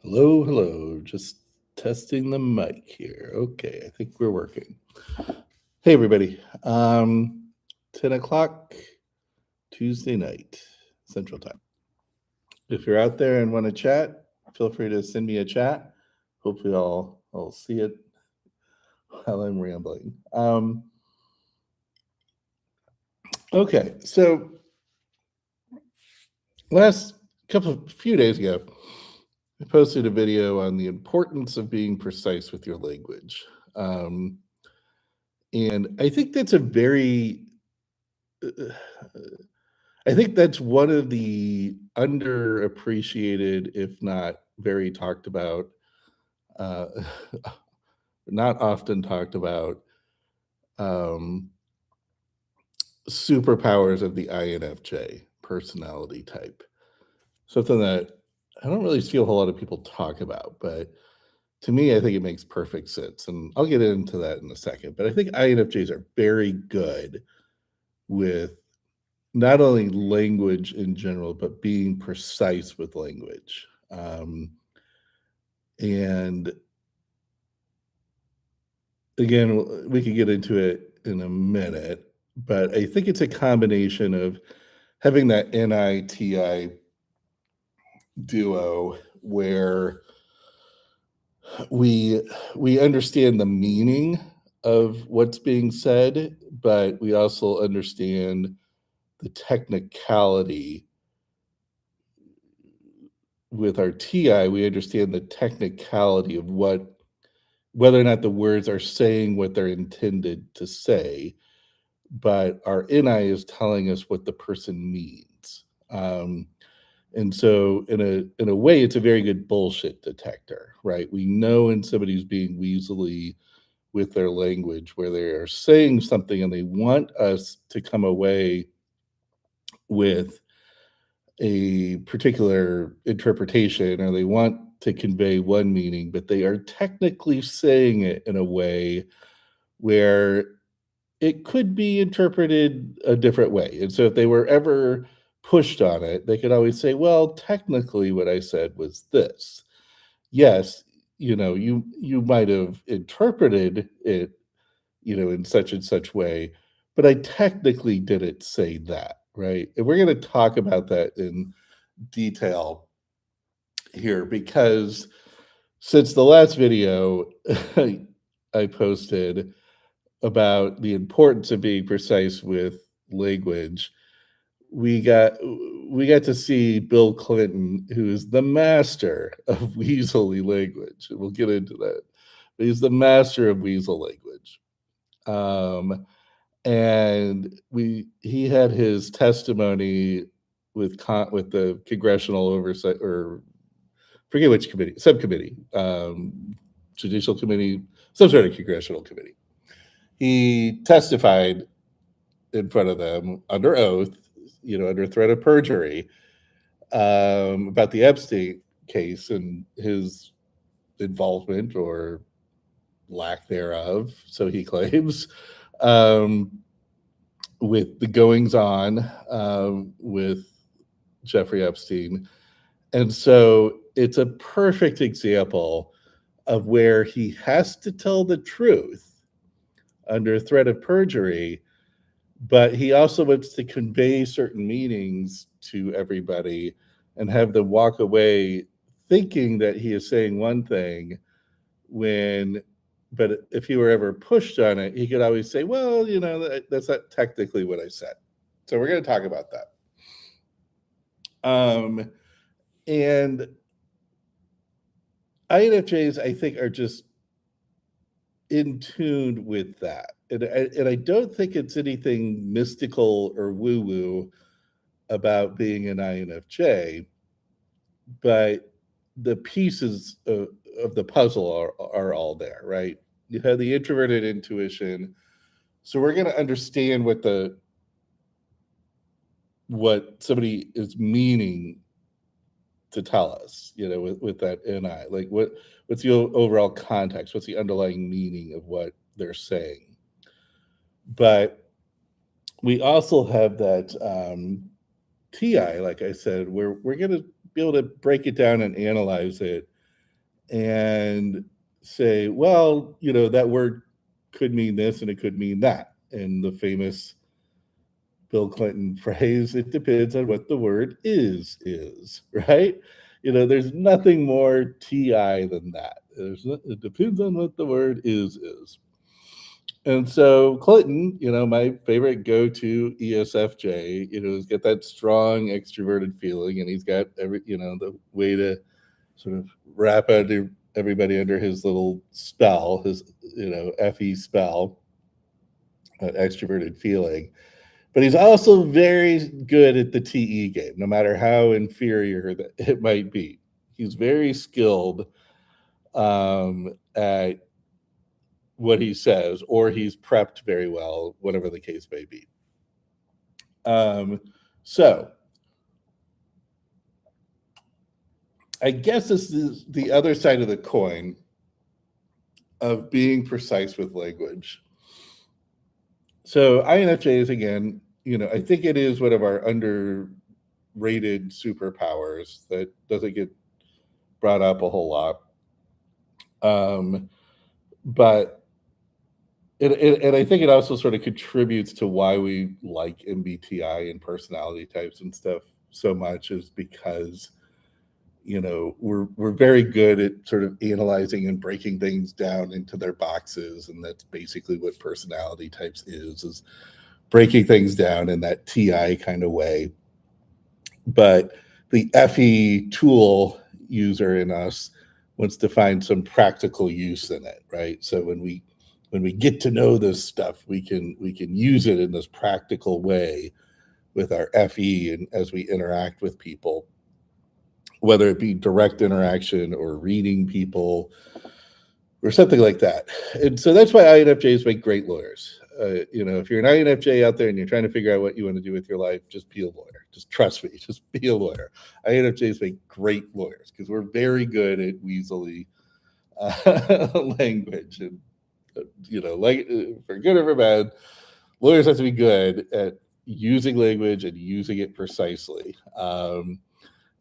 Hello, hello. Just testing the mic here. Okay, I think we're working. Hey, everybody. 10 o'clock Tuesday night, Central Time. If you're out there and want to chat, feel free to send me a chat. Hopefully, I'll see it while I'm rambling. Okay, so last few days ago, I posted a video on the importance of being precise with your language. Um, and I think that's a very I think that's one of the underappreciated, if not very talked about, uh, not often talked about, um, superpowers of the INFJ personality type. Something that I don't really feel a whole lot of people talk about, but to me, I think it makes perfect sense. And I'll get into that in a second. But I think INFJs are very good with not only language in general, but being precise with language. And again, we could get into it in a minute, but I think it's a combination of having that NITI duo where we we understand the meaning of what's being said, but we also understand the technicality. With our TI, we understand the technicality of whether or not the words are saying what they're intended to say, but our NI is telling us what the person means. And so in a way, it's a very good bullshit detector, right? We know when somebody's being weaselly with their language, where they are saying something and they want us to come away with a particular interpretation, or they want to convey one meaning, but they are technically saying it in a way where it could be interpreted a different way. And so if they were ever pushed on it, they could always say, well, technically what I said was this. Yes, you might have interpreted it, in such and such way, but I technically didn't say that, right? And we're going to talk about that in detail here because since the last video I posted about the importance of being precise with language, we got we got to see Bill Clinton, who is the master of weaselly language. We'll get into that. But he's the master of weasel language. And he had his testimony with the congressional oversight, or forget which committee, subcommittee, judicial committee, some sort of congressional committee. He testified in front of them under oath, under threat of perjury, about the Epstein case and his involvement or lack thereof, so he claims, um, with the goings on with Jeffrey Epstein. And so it's a perfect example of where he has to tell the truth under threat of perjury, but he also wants to convey certain meanings to everybody and have them walk away thinking that he is saying one thing when but if he were ever pushed on it, he could always say, well, that's not technically what I said. So we're going to talk about that. And INFJs, I think, are just in tune with that. And I don't think it's anything mystical or woo woo about being an INFJ, but the pieces of the puzzle are all there, right? You have the introverted intuition. So we're going to understand what somebody is meaning to tell us, with that NI. Like what's the overall context? What's the underlying meaning of what they're saying? But we also have that TI, like I said, where we're going to be able to break it down and analyze it and say, well, that word could mean this and it could mean that. And the famous Bill Clinton phrase, it depends on what the word is, right? There's nothing more TI than that. It depends on what the word is. And so Clinton, my favorite go-to ESFJ, has got that strong extroverted feeling, and he's got the way to sort of wrap everybody under his little spell, his FE spell, extroverted feeling. But he's also very good at the TE game, no matter how inferior that it might be. He's very skilled at what he says, or he's prepped very well, whatever the case may be. So I guess this is the other side of the coin of being precise with language. So INFJs, again, I think it is one of our underrated superpowers that doesn't get brought up a whole lot. But and I think it also sort of contributes to why we like MBTI and personality types and stuff so much, is because we're very good at sort of analyzing and breaking things down into their boxes, and that's basically what personality types is breaking things down in that TI kind of way. But the FE tool user in us wants to find some practical use in it, right? So when we get to know this stuff, we can use it in this practical way with our FE and as we interact with people, whether it be direct interaction or reading people or something like that. And so that's why INFJs make great lawyers. If you're an INFJ out there and you're trying to figure out what you want to do with your life, just be a lawyer. Just trust me, just be a lawyer. INFJs make great lawyers because we're very good at weaselly language. And, like for good or for bad, lawyers have to be good at using language and using it precisely.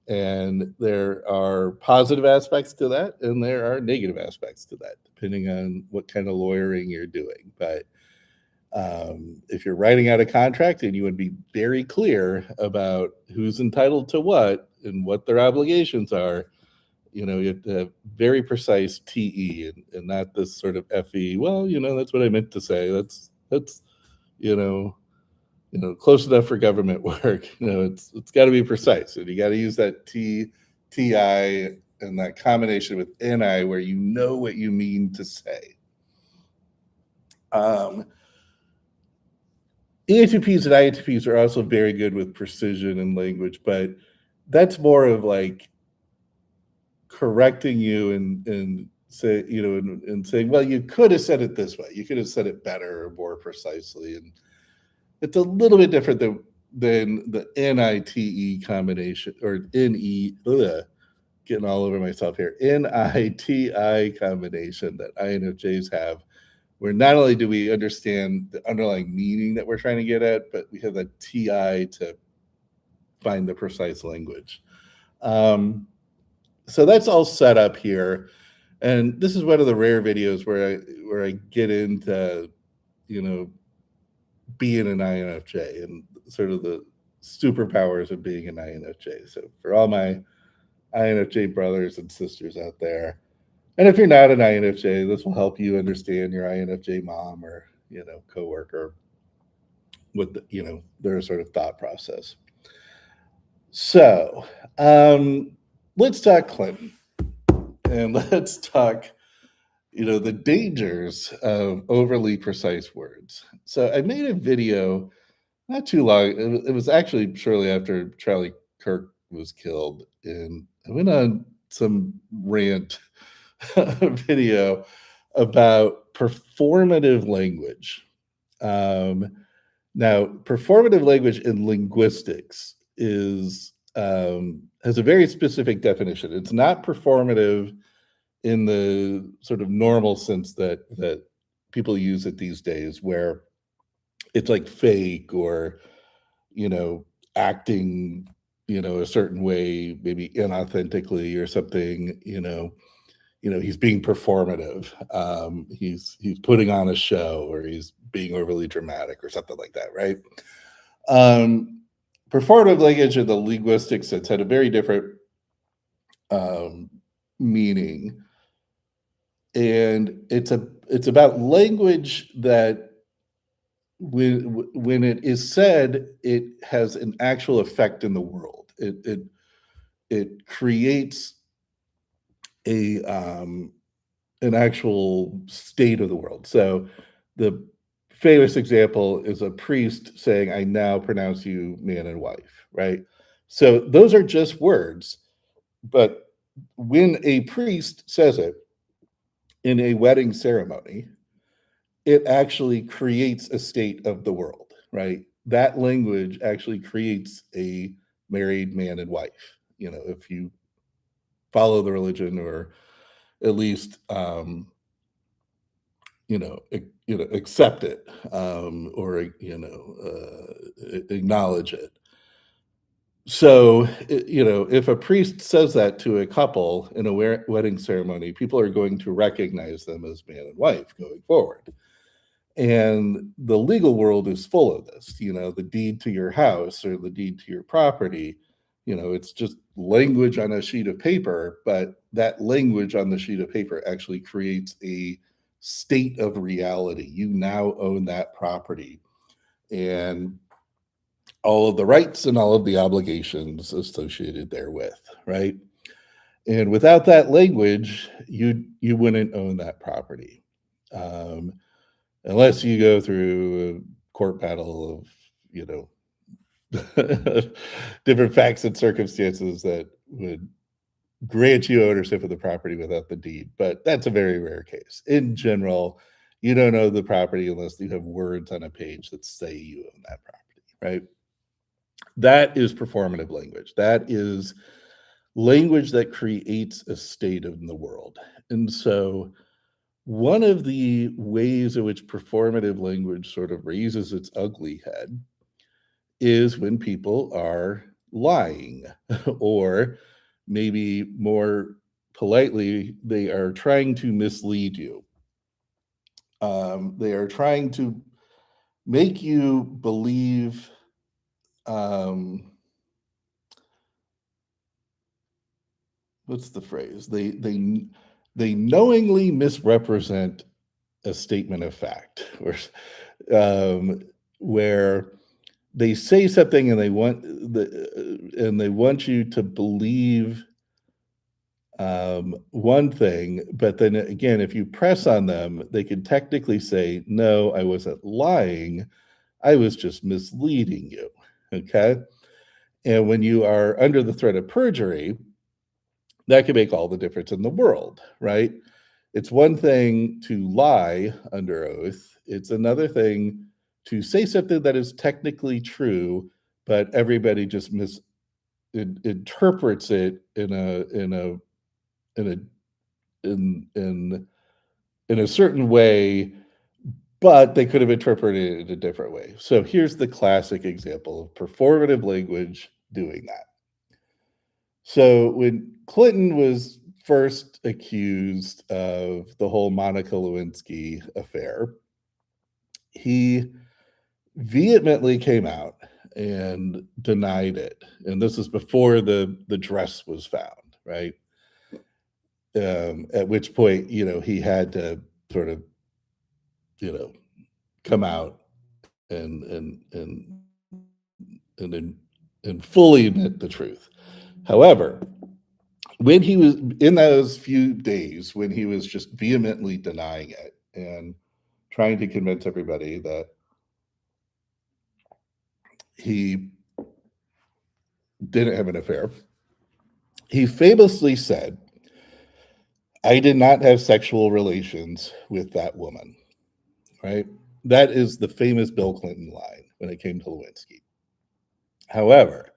And there are positive aspects to that, and there are negative aspects to that, depending on what kind of lawyering you're doing. But if you're writing out a contract and you would be very clear about who's entitled to what and what their obligations are, you have to have very precise TE and not this sort of FE. Well, that's what I meant to say. That's close enough for government work. It's got to be precise, and you got to use that TI and that combination with NI where you know what you mean to say. ENTPs and INTPs are also very good with precision and language, but that's more of like correcting you and say, and saying, well, you could have said it this way. You could have said it better or more precisely. And it's a little bit different than the NITE combination, or NE, getting all over myself here, NITI combination that INFJs have, where not only do we understand the underlying meaning that we're trying to get at, but we have that TI to find the precise language. So that's all set up here. And this is one of the rare videos where I get into, being an INFJ and sort of the superpowers of being an INFJ. So for all my INFJ brothers and sisters out there, and if you're not an INFJ, this will help you understand your INFJ mom or coworker with their sort of thought process. So let's talk Clinton, and let's talk the dangers of overly precise words. So I made a video not too long. It was actually shortly after Charlie Kirk was killed, and I went on some rant video about performative language. Now, performative language in linguistics has a very specific definition. It's not performative in the sort of normal sense that people use it these days, where it's like fake or acting a certain way, maybe inauthentically or something. he's being performative. He's putting on a show, or he's being overly dramatic or something like that, right? Um, Performative language in the linguistic sense had a very different um, meaning, and it's about language that when it is said, it has an actual effect in the world. It creates a an actual state of the world. So the famous example is a priest saying, "I now pronounce you man and wife," right? So those are just words, but when a priest says it in a wedding ceremony, it actually creates a state of the world, right? That language actually creates a married man and wife. If you follow the religion, or at least accept it, or acknowledge it. So, if a priest says that to a couple in a wedding ceremony, people are going to recognize them as man and wife going forward. And the legal world is full of this. The deed to your house or the deed to your property, it's just language on a sheet of paper, but that language on the sheet of paper actually creates a state of reality. You now own that property, and all of the rights and all of the obligations associated therewith, right? And without that language, you wouldn't own that property. Um, Unless you go through a court battle of, you know, different facts and circumstances that would grant you ownership of the property without the deed, but that's a very rare case. In general, you don't own the property unless you have words on a page that say you own that property, right? That is performative language. That is language that creates a state in the world. And so one of the ways in which performative language sort of raises its ugly head is when people are lying, or maybe more politely, they are trying to mislead you. They are trying to make you believe. Um, what's the phrase? They knowingly misrepresent a statement of fact, or um, where they say something and they want you to believe one thing, but then again, if you press on them, they could technically say, "No, I wasn't lying. I was just misleading you." Okay, and when you are under the threat of perjury, that can make all the difference in the world, right? It's one thing to lie under oath. It's another thing to say something that is technically true, but everybody just interprets it in a in a certain way, but they could have interpreted it a different way. So here's the classic example of performative language doing that. So when Clinton was first accused of the whole Monica Lewinsky affair, he vehemently came out and denied it. And this is before the dress was found, right? At which point, he had to sort of, you know, come out and and and and then and fully admit the truth. However, when he was in those few days when he was just vehemently denying it and trying to convince everybody that he didn't have an affair, he famously said, "I did not have sexual relations with that woman." Right? That is the famous Bill Clinton line when it came to Lewinsky. However,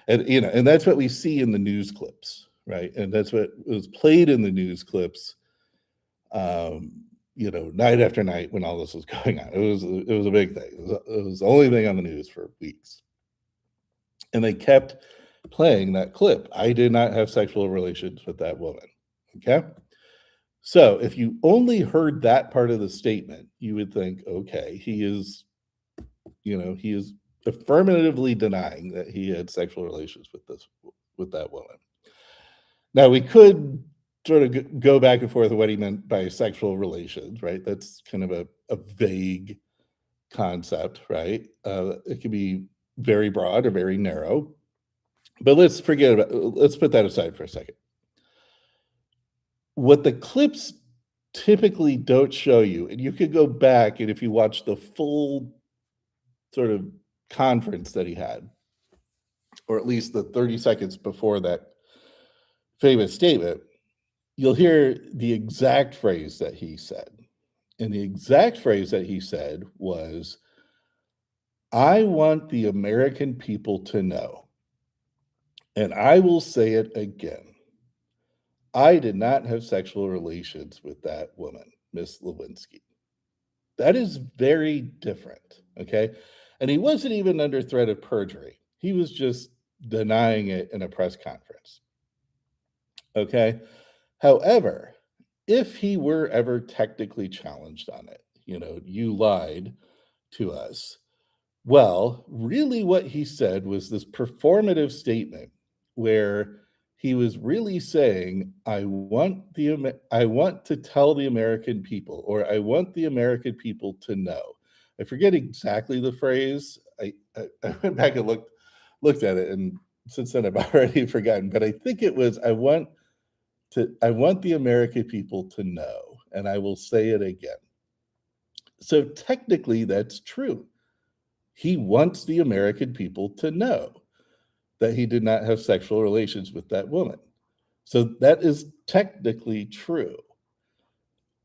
and that's what we see in the news clips, right? And that's what was played in the news clips, night after night when all this was going on. It was a big thing. It was the only thing on the news for weeks, and they kept playing that clip. "I did not have sexual relations with that woman." Okay, So if you only heard that part of the statement, you would think, okay, he is affirmatively denying that he had sexual relations with that woman. Now we could sort of go back and forth what he meant by sexual relations, right? That's kind of a vague concept, right? It can be very broad or very narrow. But let's put that aside for a second. What the clips typically don't show you, and you could go back and if you watch the full sort of conference that he had, or at least the 30 seconds before that famous statement, you'll hear the exact phrase that he said. And the exact phrase that he said was, I want the American people to know, and I will say it again. I did not have sexual relations with that woman, Miss Lewinsky. That is very different, okay? And he wasn't even under threat of perjury. He was just denying it in a press conference, okay? However, if he were ever technically challenged on it, you lied to us. Well, really, what he said was this performative statement where he was really saying, I want to tell the American people, or I want the American people to know." I forget exactly the phrase. I went back and looked at it, and since then I've already forgotten. But I think it was, I want the American people to know, and I will say it again. So technically, that's true. He wants the American people to know that he did not have sexual relations with that woman. So that is technically true.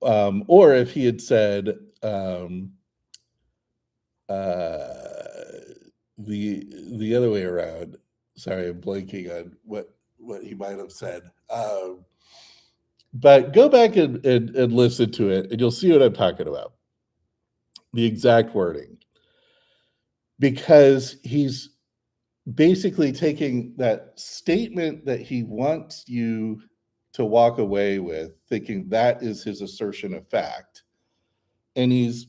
Or if he had said, uh, the other way around. Sorry, I'm blanking on what he might have said. But go back and listen to it, and you'll see what I'm talking about. The exact wording, because he's basically taking that statement that he wants you to walk away with, thinking that is his assertion of fact, and he's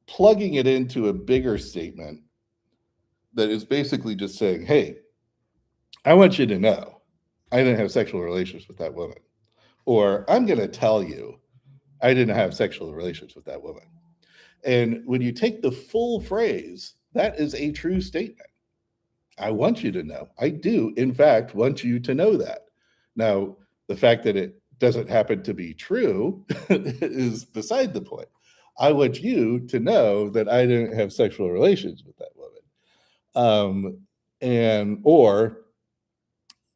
plugging it into a bigger statement that is basically just saying, hey, I want you to know I didn't have sexual relations with that woman. Or I'm going to tell you I didn't have sexual relations with that woman. And when you take the full phrase, that is a true statement. I want you to know. I do, in fact, want you to know that. Now, the fact that it doesn't happen to be true is beside the point. I want you to know that I didn't have sexual relations with that woman. Or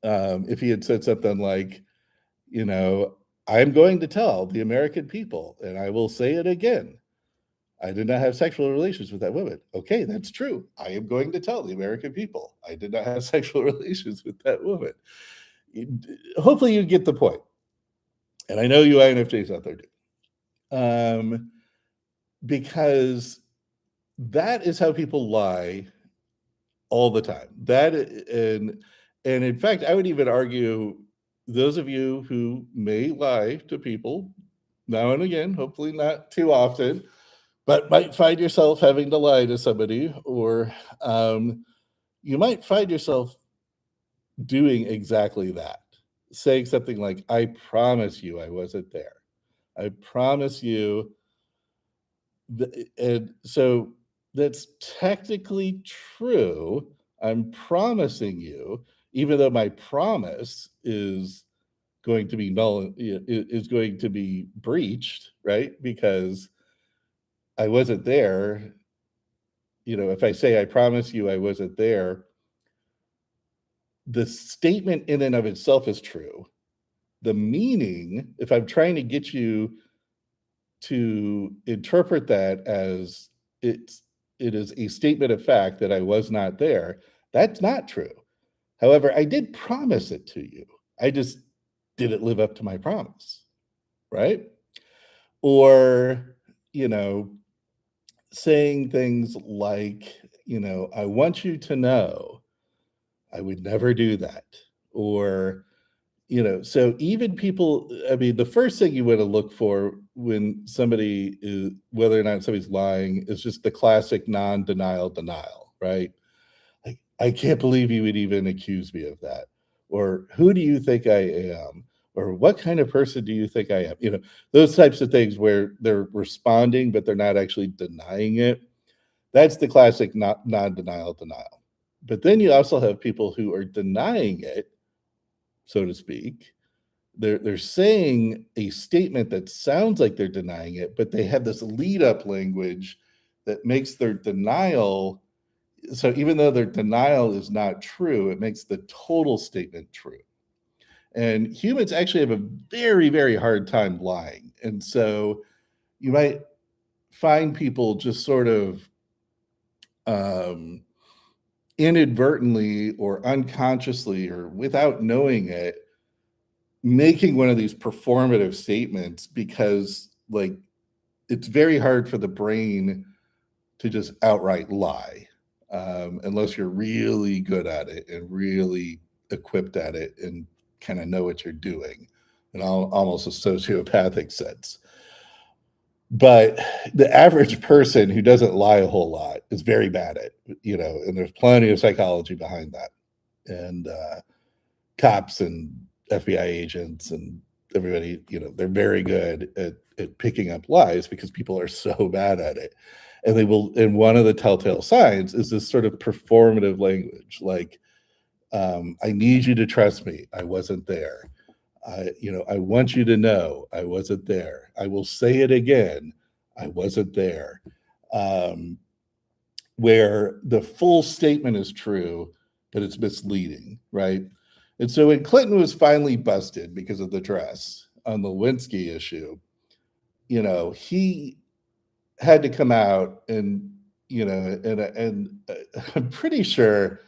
if he had said something like, you know, I'm going to tell the American people, and I will say it again. I did not have sexual relations with that woman. Okay, that's true. I am going to tell the American people I did not have sexual relations with that woman. Hopefully, you get the point. And I know you INFJs out there do. Um, because that is how people lie all the time. And in fact, I would even argue those of you who may lie to people now and again, hopefully not too often, but might find yourself having to lie to somebody, or you might find yourself doing exactly that, saying something like, I promise you I wasn't there. I promise you. And so that's technically true. I'm promising you, even though my promise is going to be is going to be breached, right? Because I wasn't there. If I say I promise you I wasn't there, the statement in and of itself is true. The meaning, if I'm trying to get you to interpret that as it is a statement of fact that I was not there, that's not true. However, I did promise it to you. I just didn't live up to my promise, right? Or, you know, saying things like, I want you to know I would never do that. Or, So even people, I mean, the first thing you want to look for when somebody is, whether or not somebody's lying, is just the classic non-denial denial, right? Like, I can't believe you would even accuse me of that. Or who do you think I am? Or what kind of person do you think I am? Those types of things where they're responding, but they're not actually denying it. That's the classic not non-denial denial. But then you also have people who are denying it, so to speak. They're saying a statement that sounds like they're denying it, but they have this lead up language that makes their denial, so even though their denial is not true, it makes the total statement true. And humans actually have a very, very hard time lying. And so you might find people just sort of um, inadvertently or unconsciously or without knowing it, making one of these performative statements because, like, it's very hard for the brain to just outright lie, unless you're really good at it and really equipped at it and kind of know what you're doing in almost a sociopathic sense. But the average person who doesn't lie a whole lot is very bad at it, and there's plenty of psychology behind that. And cops and FBI agents and everybody, they're very good at picking up lies because people are so bad at it. And they will, and one of the telltale signs is this sort of performative language, like, I need you to trust me. I wasn't there. I want you to know I wasn't there. I will say it again. I wasn't there. Um, where the full statement is true, but it's misleading, right? And so when Clinton was finally busted because of the dress on the Lewinsky issue, he had to come out and, I'm pretty sure,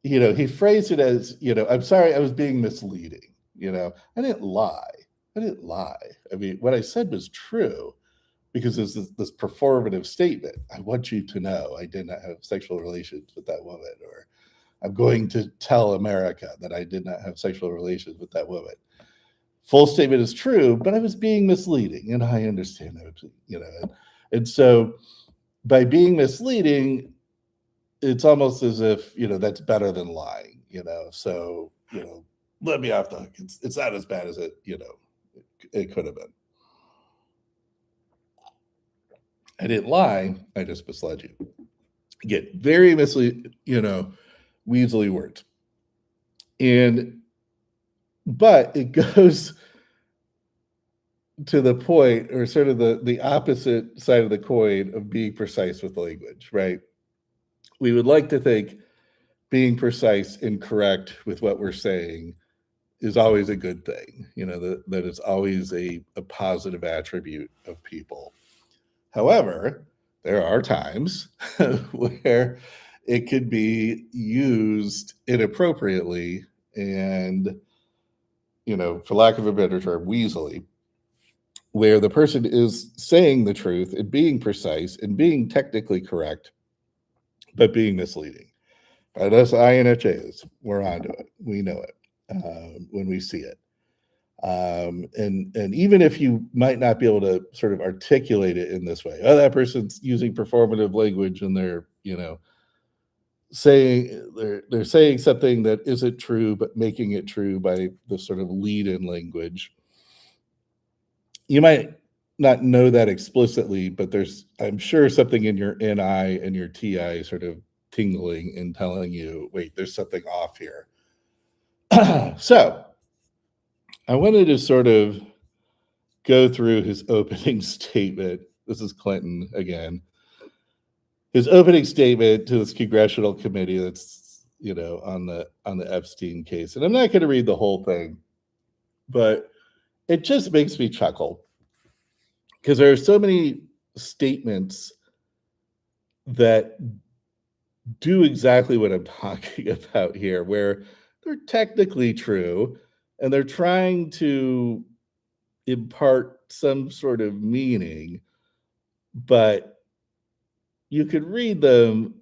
he phrased it as, I'm sorry, I was being misleading. I didn't lie. I didn't lie. I mean, what I said was true because there's this performative statement. I want you to know I did not have sexual relations with that woman, or I'm going to tell America that I did not have sexual relations with that woman. Full statement is true, but I was being misleading, and I understand that, and so by being misleading, it's almost as if that's better than lying, So let me off the hook. It's not as bad as it could have been. I didn't lie. I just misled you. Get very weaselly words. But it goes to the point, or sort of the opposite side of the coin of being precise with language, right? We would like to think being precise and correct with what we're saying is always a good thing, that it's always a positive attribute of people. However, there are times where it could be used inappropriately and, for lack of a better term, weaselly, where the person is saying the truth and being precise and being technically correct, but being misleading. Us INFJs, we're onto it. We know it when we see it. And even if you might not be able to sort of articulate it in this way, that person's using performative language and they're saying they're saying something that isn't true but making it true by the sort of lead-in language. You might not know that explicitly, but there's, I'm sure, something in your NI and your TI sort of tingling and telling you, wait, there's something off here. So I wanted to sort of go through his opening statement. This is Clinton again. His opening statement to this congressional committee that's on the Epstein case. And I'm not going to read the whole thing, but it just makes me chuckle because there are so many statements that do exactly what I'm talking about here, where they're technically true and they're trying to impart some sort of meaning, but you could read them,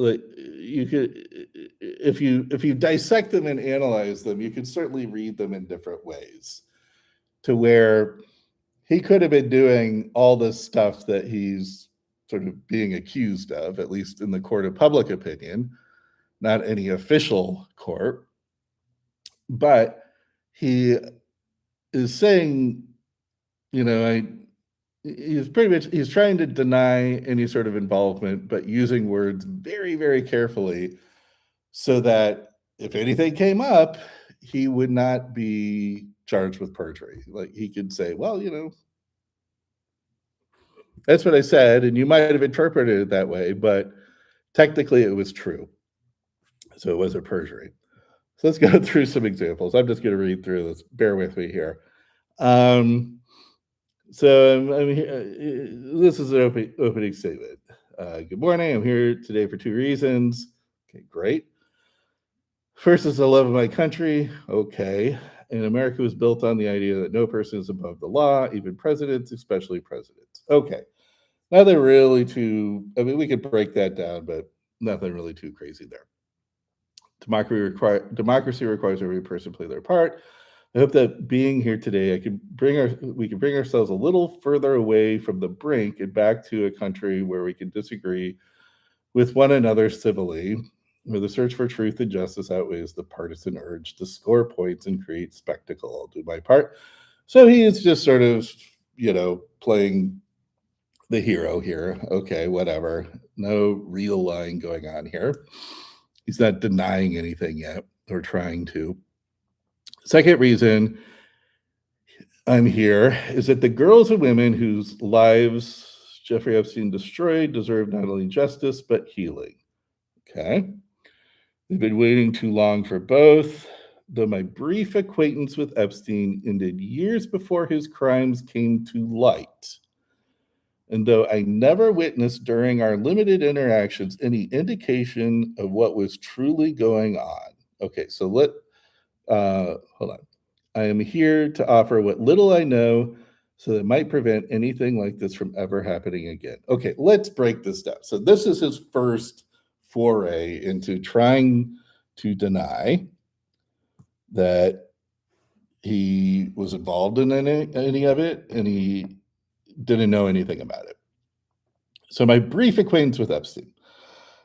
like, you could if you dissect them and analyze them, you can certainly read them in different ways to where he could have been doing all this stuff that he's sort of being accused of, at least in the court of public opinion, not any official court, but he is saying, you know, he's pretty much he's trying to deny any sort of involvement, but using words very, very carefully so that if anything came up, he would not be charged with perjury. Like he could say, well, that's what I said, and you might have interpreted it that way, but technically it was true. So it was a perjury. So let's go through some examples. I'm just going to read through this. Bear with me here. Um, this is an opening statement. Good morning. I'm here today for two reasons. Okay, great. First is the love of my country. Okay. And America was built on the idea that no person is above the law, even presidents, especially presidents. Okay. Nothing really too, I mean, we could break that down, but nothing really too crazy there. Democracy requires every person to play their part. I hope that being here today, we can bring ourselves a little further away from the brink and back to a country where we can disagree with one another civilly, where the search for truth and justice outweighs the partisan urge to score points and create spectacle. I'll do my part. So he is just sort of, playing the hero here. Okay, whatever. No real lying going on here. He's not denying anything yet or trying to. Second reason I'm here is that the girls and women whose lives Jeffrey Epstein destroyed deserve not only justice, but healing. Okay. They've been waiting too long for both. Though my brief acquaintance with Epstein ended years before his crimes came to light, and though I never witnessed during our limited interactions any indication of what was truly going on. Okay, so hold on. I am here to offer what little I know so that it might prevent anything like this from ever happening again. Okay, let's break this down. So this is his first foray into trying to deny that he was involved in any of it, and he didn't know anything about it. So my brief acquaintance with Epstein.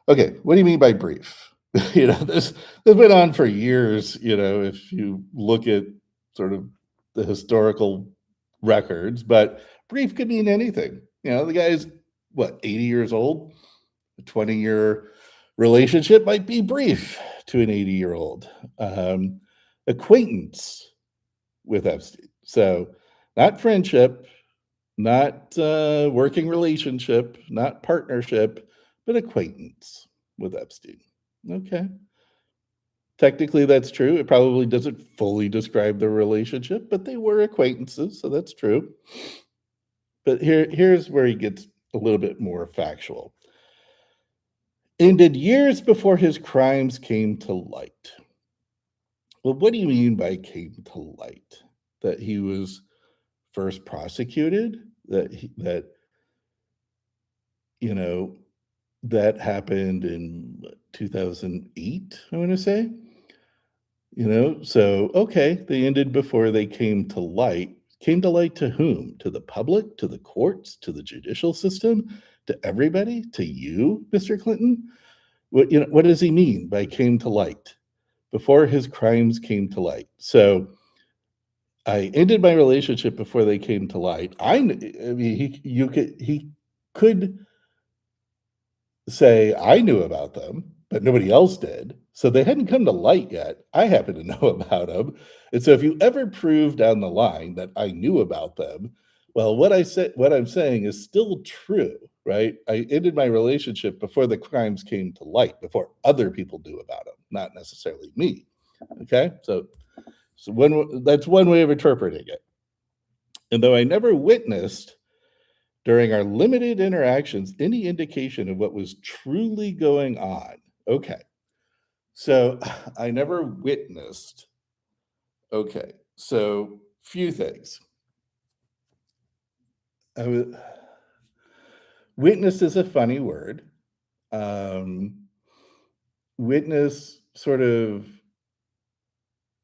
Okay, what do you mean by brief? This went on for years. If you look at sort of the historical records, but brief could mean anything. The guy's what, 80 years old? A 20-year relationship might be brief to an 80-year-old. Acquaintance with Epstein. So not friendship, not working relationship, not partnership, but acquaintance with Epstein. Okay. Technically, that's true. It probably doesn't fully describe the relationship, but they were acquaintances, so that's true. But here's where he gets a little bit more factual. Ended years before his crimes came to light. Well, what do you mean by came to light? That he was first prosecuted? You know, that happened in 2008, I want to say. So okay, they ended before they came to light. Came to light to whom? To the public, to the courts, to the judicial system, to everybody, to you, Mr. Clinton? What does he mean by came to light? Before his crimes came to light. So I ended my relationship before they came to light. I mean, he could say I knew about them, but nobody else did. So they hadn't come to light yet. I happen to know about them. And so if you ever prove down the line that I knew about them, well, what I'm saying is still true, right? I ended my relationship before the crimes came to light, before other people knew about them, not necessarily me. Okay? That's one way of interpreting it. And though I never witnessed during our limited interactions any indication of what was truly going on. Okay. So I never witnessed. Okay. So few things. Witness is a funny word. Um, Witness sort of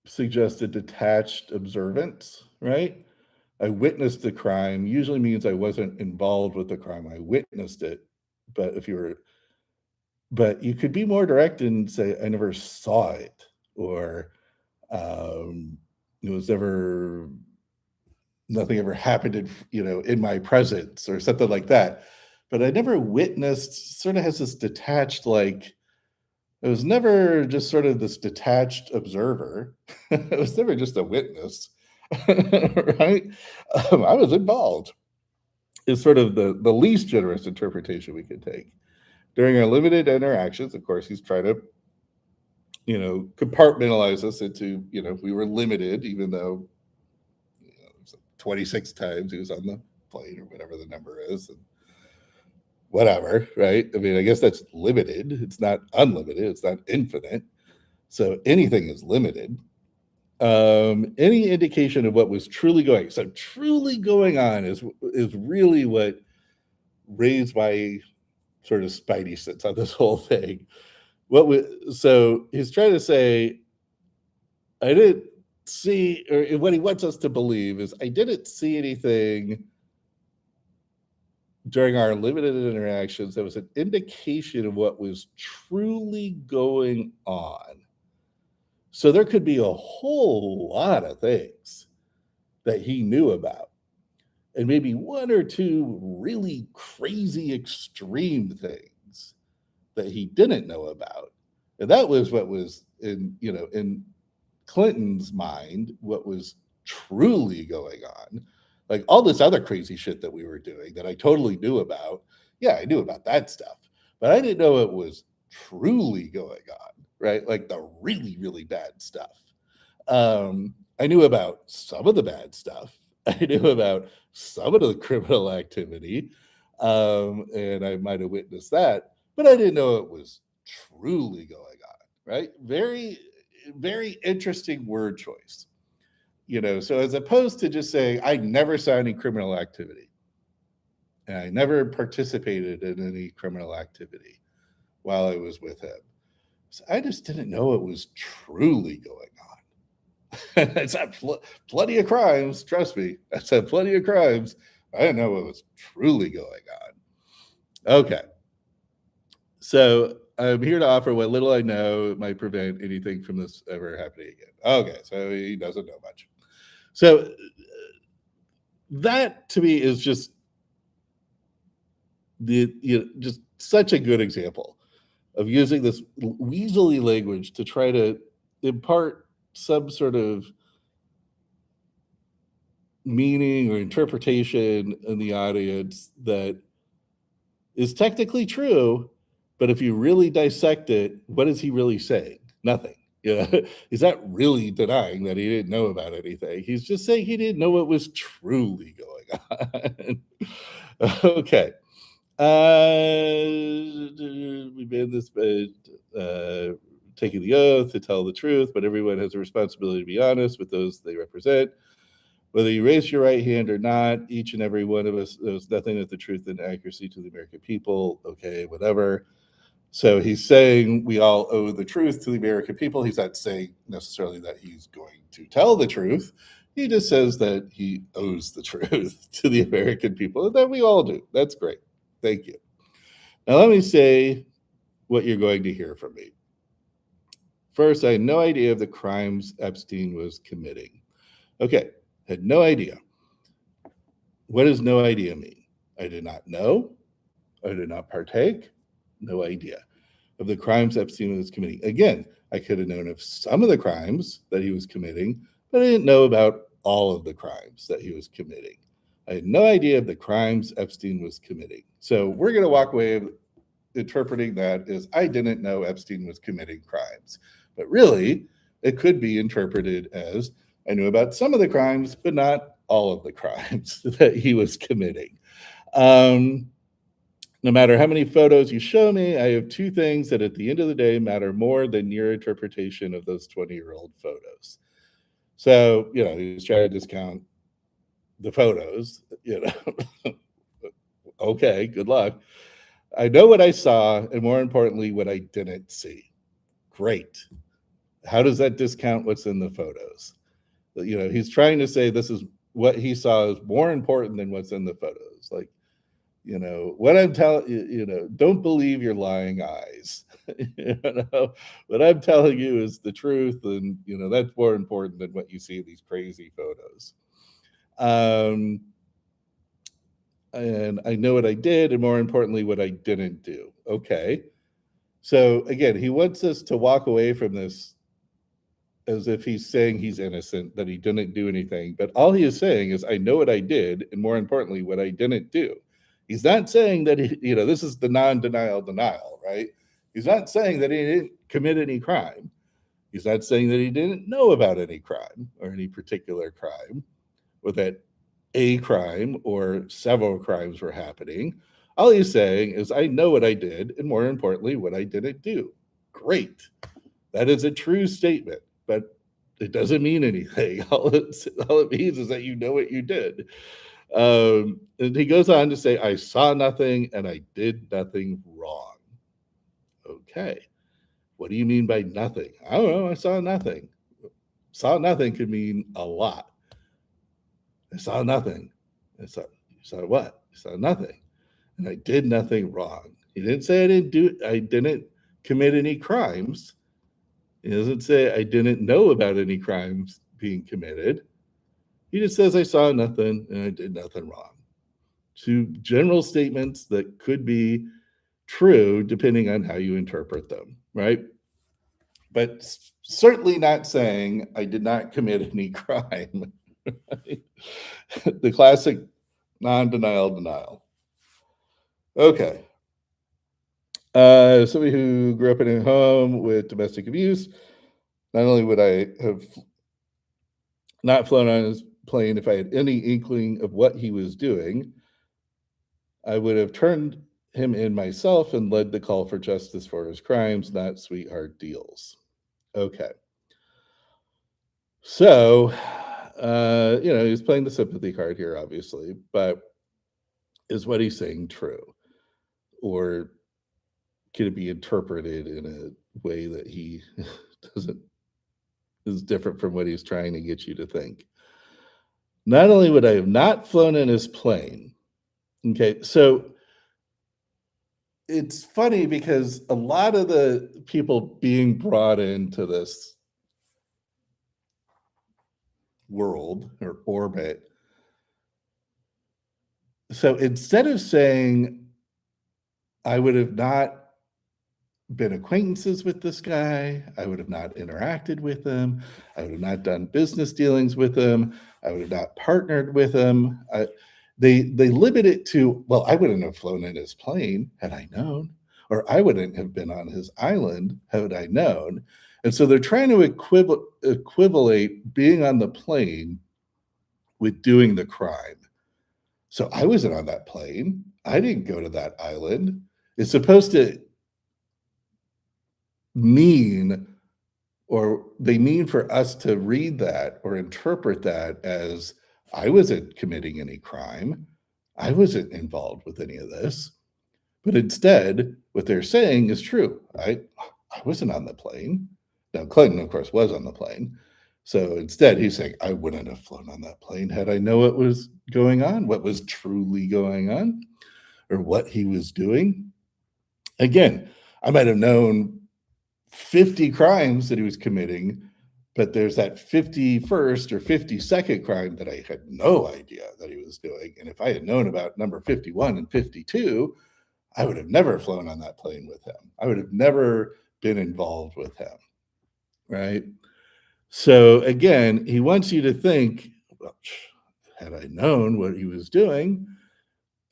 suggests a detached observance, right? I witnessed the crime usually means I wasn't involved with the crime. I witnessed it. But if you were, but you could be more direct and say, I never saw it, or um, it was never, nothing ever happened in, in my presence or something like that. But I never witnessed, sort of has this detached, like, it was never just sort of this detached observer. It was never just a witness, right? I was involved. Is sort of the least generous interpretation we could take. During our limited interactions, of course, he's trying to, compartmentalize us into, we were limited, even though 26 times he was on the plane or whatever the number is, and whatever, right? I mean, I guess that's limited. It's not unlimited. It's not infinite. So anything is limited. Any indication of what was truly going on is really what raised my sort of spidey sense on this whole thing. So he's trying to say, I didn't see, or what he wants us to believe is, I didn't see anything during our limited interactions that was an indication of what was truly going on. So there could be a whole lot of things that he knew about, and maybe one or two really crazy extreme things that he didn't know about. And that was what was in Clinton's mind, what was truly going on. Like all this other crazy shit that we were doing that I totally knew about. Yeah, I knew about that stuff, but I didn't know it was truly going on, right? Like the really, really bad stuff. I knew about some of the bad stuff. I knew about some of the criminal activity, and I might have witnessed that, but I didn't know it was truly going on. Right? Very, very interesting word choice. So as opposed to just saying I never saw any criminal activity, and I never participated in any criminal activity while I was with him. So I just didn't know it was truly going on. It's had plenty of crimes. Trust me, I've had plenty of crimes. I didn't know what was truly going on. Okay, so I'm here to offer what little I know might prevent anything from this ever happening again. Okay, so he doesn't know much. So that to me is just just such a good example of using this weaselly language to try to impart some sort of meaning or interpretation in the audience that is technically true, but if you really dissect it, what is he really saying? Nothing. He's not really denying that he didn't know about anything. He's just saying he didn't know what was truly going on. Okay. We made this taking the oath to tell the truth, but everyone has a responsibility to be honest with those they represent. Whether you raise your right hand or not, each and every one of us knows nothing but the truth and accuracy to the American people. Okay, whatever. So he's saying we all owe the truth to the American people. He's not saying necessarily that he's going to tell the truth. He just says that he owes the truth to the American people, and that we all do. That's great. Thank you. Now, let me say what you're going to hear from me. First, I had no idea of the crimes Epstein was committing. Okay, had no idea. What does no idea mean? I did not know. I did not partake. No idea of the crimes Epstein was committing. Again, I could have known of some of the crimes that he was committing, but I didn't know about all of the crimes that he was committing. I had no idea of the crimes Epstein was committing. So we're going to walk away interpreting that as I didn't know Epstein was committing crimes. But really, it could be interpreted as I knew about some of the crimes, but not all of the crimes that he was committing. No matter how many photos you show me, I have two things that at the end of the day matter more than your interpretation of those 20-year-old photos. So, he's trying to discount the photos. Okay, good luck. I know what I saw, and more importantly, what I didn't see. Great. How does that discount what's in the photos? He's trying to say this is what he saw is more important than what's in the photos. Like, what I'm telling you, don't believe your lying eyes. What I'm telling you is the truth, and that's more important than what you see in these crazy photos. Um, and I know what I did, and more importantly, what I didn't do. Okay. So again, he wants us to walk away from this as if he's saying he's innocent, that he didn't do anything. But all he is saying is, I know what I did, and more importantly, what I didn't do. He's not saying that this is the non-denial denial, right? He's not saying that he didn't commit any crime. He's not saying that he didn't know about any crime or any particular crime, or that a crime or several crimes were happening. All he's saying is, I know what I did, and more importantly, what I didn't do. Great. That is a true statement, but it doesn't mean anything. All it means is that you know what you did. And he goes on to say, I saw nothing and I did nothing wrong. Okay. What do you mean by nothing? I don't know. I saw nothing. Saw nothing could mean a lot. I saw nothing. You saw what? I saw nothing. And I did nothing wrong. He didn't say I didn't commit any crimes. He doesn't say I didn't know about any crimes being committed. He just says I saw nothing and I did nothing wrong. Two general statements that could be true depending on how you interpret them, right? But certainly not saying I did not commit any crime. Right? The classic non-denial denial. Okay. Somebody who grew up in a home with domestic abuse, not only would I have not flown on his plane if I had any inkling of what he was doing, I would have turned him in myself and led the call for justice for his crimes, not sweetheart deals. Okay. So, he's playing the sympathy card here, obviously, but is what he's saying true? Or can it be interpreted in a way that he doesn't is different from what he's trying to get you to think? Not only would I have not flown in his plane, okay, so it's funny because a lot of the people being brought into this world or orbit, so instead of saying, I would have not been acquaintances with this guy, I would have not interacted with him, I would have not done business dealings with him, I would have not partnered with him. They limit it to, well, I wouldn't have flown in his plane had I known, or I wouldn't have been on his island had I known. And so they're trying to equivalate being on the plane with doing the crime. So I wasn't on that plane. I didn't go to that island. It's supposed to mean, or they mean for us to read that or interpret that as, I wasn't committing any crime. I wasn't involved with any of this. But instead, what they're saying is true. I wasn't on the plane. Now, Clinton, of course, was on the plane. So instead, he's saying, I wouldn't have flown on that plane had I known what was going on, what was truly going on, or what he was doing. Again, I might have known 50 crimes that he was committing, but there's that 51st or 52nd crime that I had no idea that he was doing. And if I had known about number 51 and 52, I would have never flown on that plane with him. I would have never been involved with him, right? So again, he wants you to think, well, had I known what he was doing,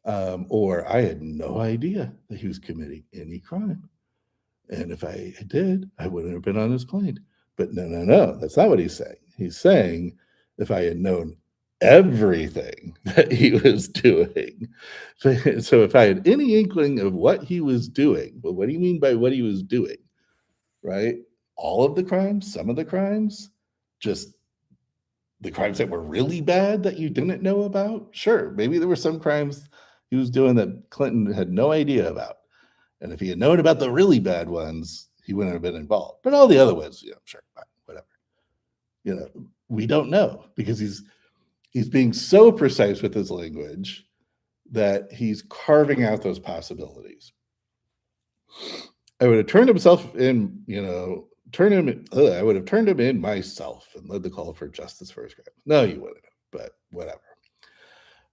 or I had no idea that he was committing any crime. And if I did, I wouldn't have been on his plane. But no, that's not what he's saying. He's saying, if I had known everything that he was doing, so if I had any inkling of what he was doing, well, what do you mean by what he was doing, right? All of the crimes, some of the crimes, just the crimes that were really bad that you didn't know about? Sure, maybe there were some crimes he was doing that Clinton had no idea about. And if he had known about the really bad ones, he wouldn't have been involved. But all the other ones, sure, fine, whatever. We don't know because he's being so precise with his language that he's carving out those possibilities. I would have turned himself in, I would have turned him in myself and led the call for justice for his crime. No, you wouldn't have, but whatever.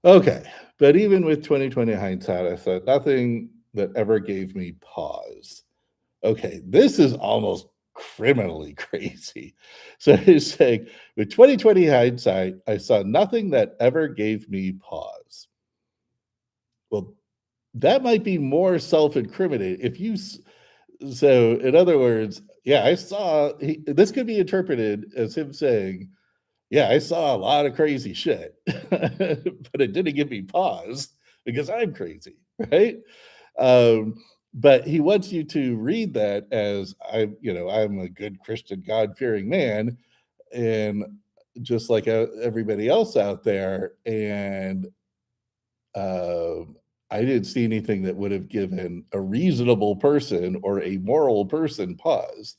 Okay, but even with 2020 hindsight, I said nothing that ever gave me pause. Okay, this is almost criminally crazy. So he's saying, with 2020 hindsight, I saw nothing that ever gave me pause. Well, that might be more self-incriminating. So in other words, yeah, this could be interpreted as him saying, yeah, I saw a lot of crazy shit, but it didn't give me pause because I'm crazy, right? Um, but he wants you to read that as I'm a good Christian, God-fearing man, and just like everybody else out there, and I didn't see anything that would have given a reasonable person or a moral person pause.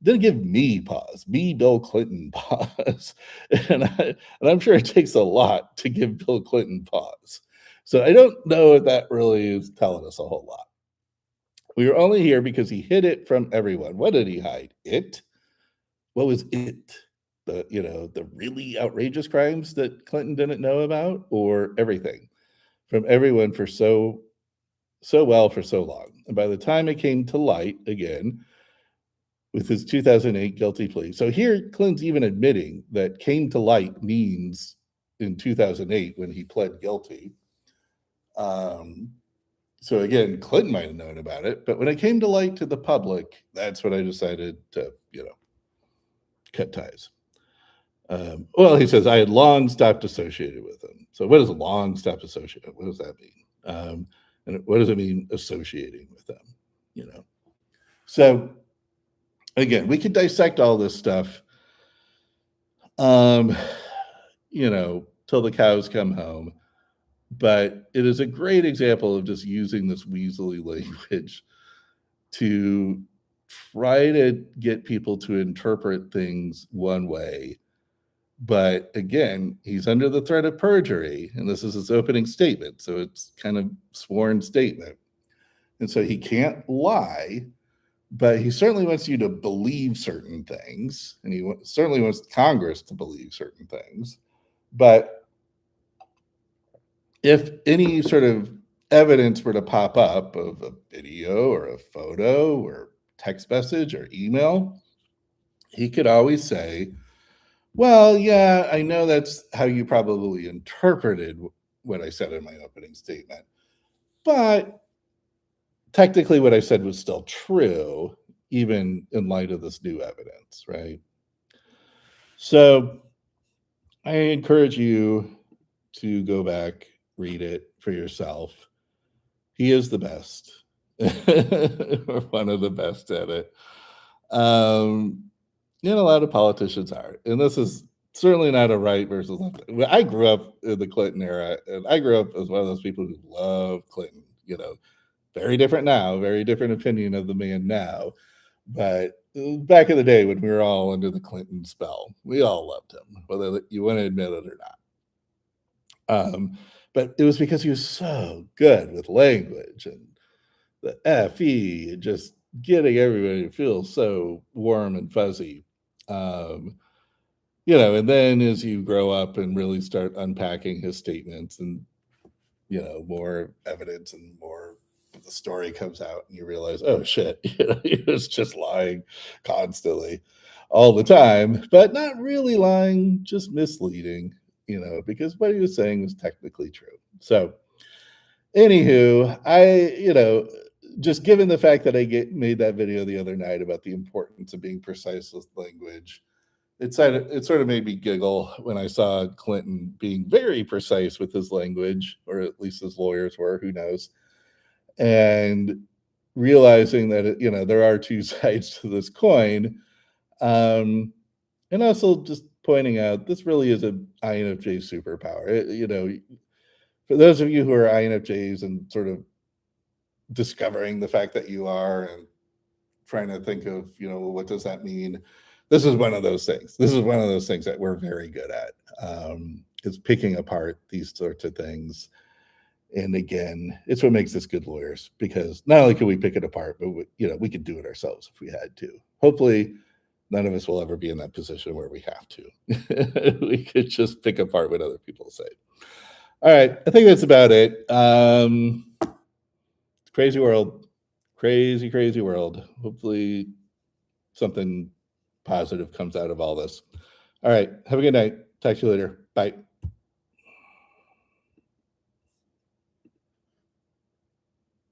Didn't give me pause, me, Bill Clinton, pause. And I'm sure it takes a lot to give Bill Clinton pause. So I don't know if that really is telling us a whole lot. We were only here because he hid it from everyone. What did he hide? It? What was it? The really outrageous crimes that Clinton didn't know about, or everything from everyone for so well for so long. And by the time it came to light again, with his 2008 guilty plea. So here, Clinton's even admitting that came to light means in 2008 when he pled guilty. So again, Clinton might have known about it, but when it came to light to the public, that's when I decided to, cut ties. Well, he says, I had long stopped associated with him. So what does long stopped associated? What does that mean? And what does it mean associating with them? So again, we could dissect all this stuff, till the cows come home. But it is a great example of just using this weaselly language to try to get people to interpret things one way. But again, he's under the threat of perjury, and this is his opening statement. So it's kind of sworn statement. And so he can't lie, but he certainly wants you to believe certain things, and he certainly wants Congress to believe certain things. But if any sort of evidence were to pop up of a video or a photo or text message or email, he could always say, well, yeah, I know that's how you probably interpreted what I said in my opening statement, but technically what I said was still true, even in light of this new evidence, right? So I encourage you to go back, read it for yourself. He is the best, or one of the best at it. A lot of politicians are, and this is certainly not a right versus left. I grew up in the Clinton era, and I grew up as one of those people who love Clinton. Very different now, very different opinion of the man now. But back in the day when we were all under the Clinton spell, we all loved him, whether you want to admit it or not. But it was because he was so good with language and the FE, and just getting everybody to feel so warm and fuzzy. And then as you grow up and really start unpacking his statements and, more evidence and more of the story comes out and you realize, oh shit, he was just lying constantly all the time, but not really lying, just misleading, because what he was saying was technically true. So, anywho, just given the fact that I made that video the other night about the importance of being precise with language, it sort of made me giggle when I saw Clinton being very precise with his language, or at least his lawyers were, who knows, and realizing that there are two sides to this coin, and also just pointing out this really is an INFJ superpower. For those of you who are INFJs and sort of discovering the fact that you are and trying to think of, what does that mean? This is one of those things. This is one of those things that we're very good at, is picking apart these sorts of things. And again, it's what makes us good lawyers, because not only can we pick it apart, but we could do it ourselves if we had to. Hopefully, none of us will ever be in that position where we have to. We could just pick apart what other people say. All right, I think that's about it. Crazy world, crazy world. Hopefully, something positive comes out of all this. All right, have a good night. Talk to you later. Bye.